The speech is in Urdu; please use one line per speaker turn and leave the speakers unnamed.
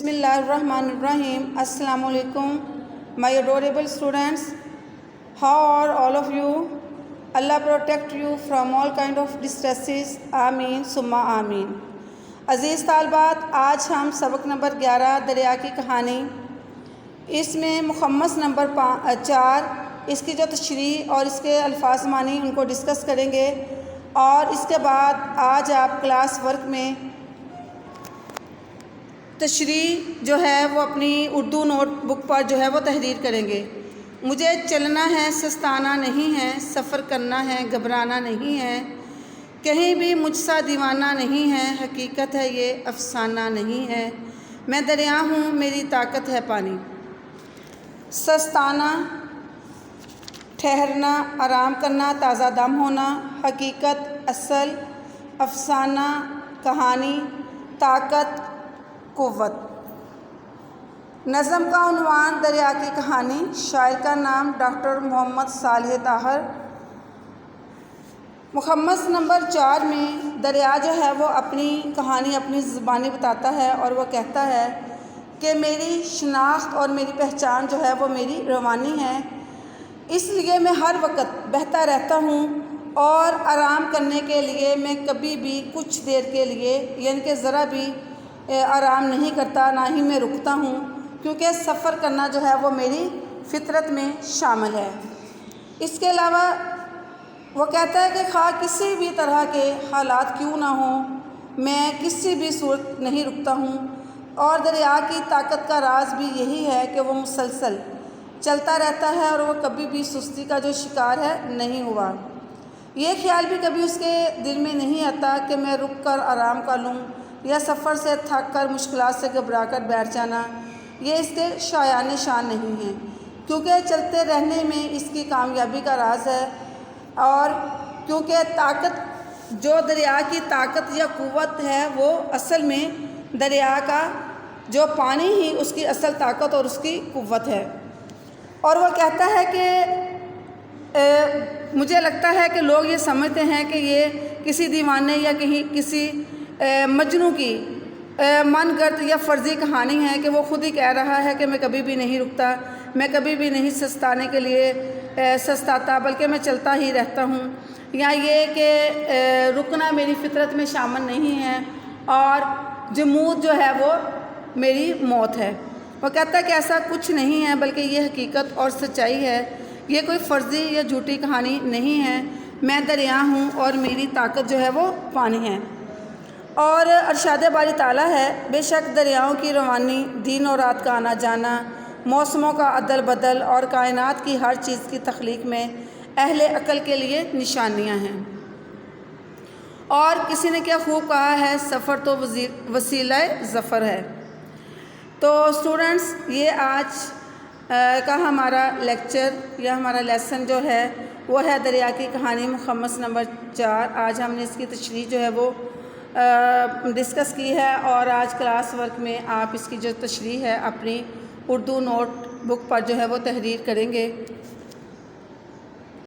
Bismillahirrahmanirrahim. Assalamu alaikum, my adorable students. How are all of you? Allah protect you from all kind of distresses. Ameen summa ameen. عزیز طالبات، آج ہم سبق نمبر 11 دریا کی کہانی، اس میں مخمس نمبر 4 اس کی جو تشریح اور اس کے الفاظ معنی ان کو ڈسکس کریں گے، اور اس کے بعد آج آپ کلاس ورک میں تشریح جو ہے وہ اپنی اردو نوٹ بک پر جو ہے وہ تحریر کریں گے۔ مجھے چلنا ہے، سستانا نہیں ہے، سفر کرنا ہے، گھبرانا نہیں ہے، کہیں بھی مجھ سا دیوانہ نہیں ہے، حقیقت ہے یہ افسانہ نہیں ہے، میں دریا ہوں میری طاقت ہے پانی۔ سستانا، ٹھہرنا، آرام کرنا، تازہ دم ہونا، حقیقت، اصل، افسانہ، کہانی، طاقت، قوت۔ نظم کا عنوان دریا کی کہانی، شاعر کا نام ڈاکٹر محمد صالح طاہر۔ مخمس نمبر 4 میں دریا جو ہے وہ اپنی کہانی اپنی زبانی بتاتا ہے، اور وہ کہتا ہے کہ میری شناخت اور میری پہچان جو ہے وہ میری روانی ہے، اس لیے میں ہر وقت بہتا رہتا ہوں، اور آرام کرنے کے لیے میں کبھی بھی کچھ دیر کے لیے یعنی کہ ذرا بھی آرام نہیں کرتا، نہ ہی میں رکتا ہوں، کیونکہ سفر کرنا جو ہے وہ میری فطرت میں شامل ہے۔ اس کے علاوہ وہ کہتا ہے کہ خواہ کسی بھی طرح کے حالات کیوں نہ ہوں، میں کسی بھی صورت نہیں رکتا ہوں، اور دریا کی طاقت کا راز بھی یہی ہے کہ وہ مسلسل چلتا رہتا ہے، اور وہ کبھی بھی سستی کا جو شکار ہے نہیں ہوا۔ یہ خیال بھی کبھی اس کے دل میں نہیں آتا کہ میں رک کر آرام کر لوں، یا سفر سے تھک کر مشکلات سے گھبرا کر بیٹھ جانا، یہ اس کے شایان شان نہیں ہے، کیونکہ چلتے رہنے میں اس کی کامیابی کا راز ہے، اور کیونکہ طاقت جو دریا کی طاقت یا قوت ہے وہ اصل میں دریا کا جو پانی ہی اس کی اصل طاقت اور اس کی قوت ہے۔ اور وہ کہتا ہے کہ مجھے لگتا ہے کہ لوگ یہ سمجھتے ہیں کہ یہ کسی دیوانے یا کسی مجنوں کی من گھڑت یا فرضی کہانی ہے، کہ وہ خود ہی کہہ رہا ہے کہ میں کبھی بھی نہیں رکتا، میں کبھی بھی نہیں سستانے کے لیے سستاتا، بلکہ میں چلتا ہی رہتا ہوں، یا یہ کہ رکنا میری فطرت میں شامل نہیں ہے، اور جمود جو ہے وہ میری موت ہے۔ وہ کہتا ہے کہ ایسا کچھ نہیں ہے، بلکہ یہ حقیقت اور سچائی ہے، یہ کوئی فرضی یا جھوٹی کہانی نہیں ہے، میں دریا ہوں اور میری طاقت جو ہے وہ پانی ہے۔ اور ارشاد باری تعالیٰ ہے، بے شک دریاؤں کی روانی، دن اور رات کا آنا جانا، موسموں کا عدل بدل، اور کائنات کی ہر چیز کی تخلیق میں اہل عقل کے لیے نشانیاں ہیں۔ اور کسی نے کیا خوب کہا ہے، سفر تو وسیلہ ظفر ہے۔ تو اسٹوڈنٹس، یہ آج کا ہمارا لیکچر یا ہمارا لیسن جو ہے وہ ہے دریا کی کہانی مخمس نمبر 4۔ آج ہم نے اس کی تشریح جو ہے وہ ڈسکس کی ہے، اور آج کلاس ورک میں آپ اس کی جو تشریح ہے اپنی اردو نوٹ بک پر جو ہے وہ تحریر کریں گے۔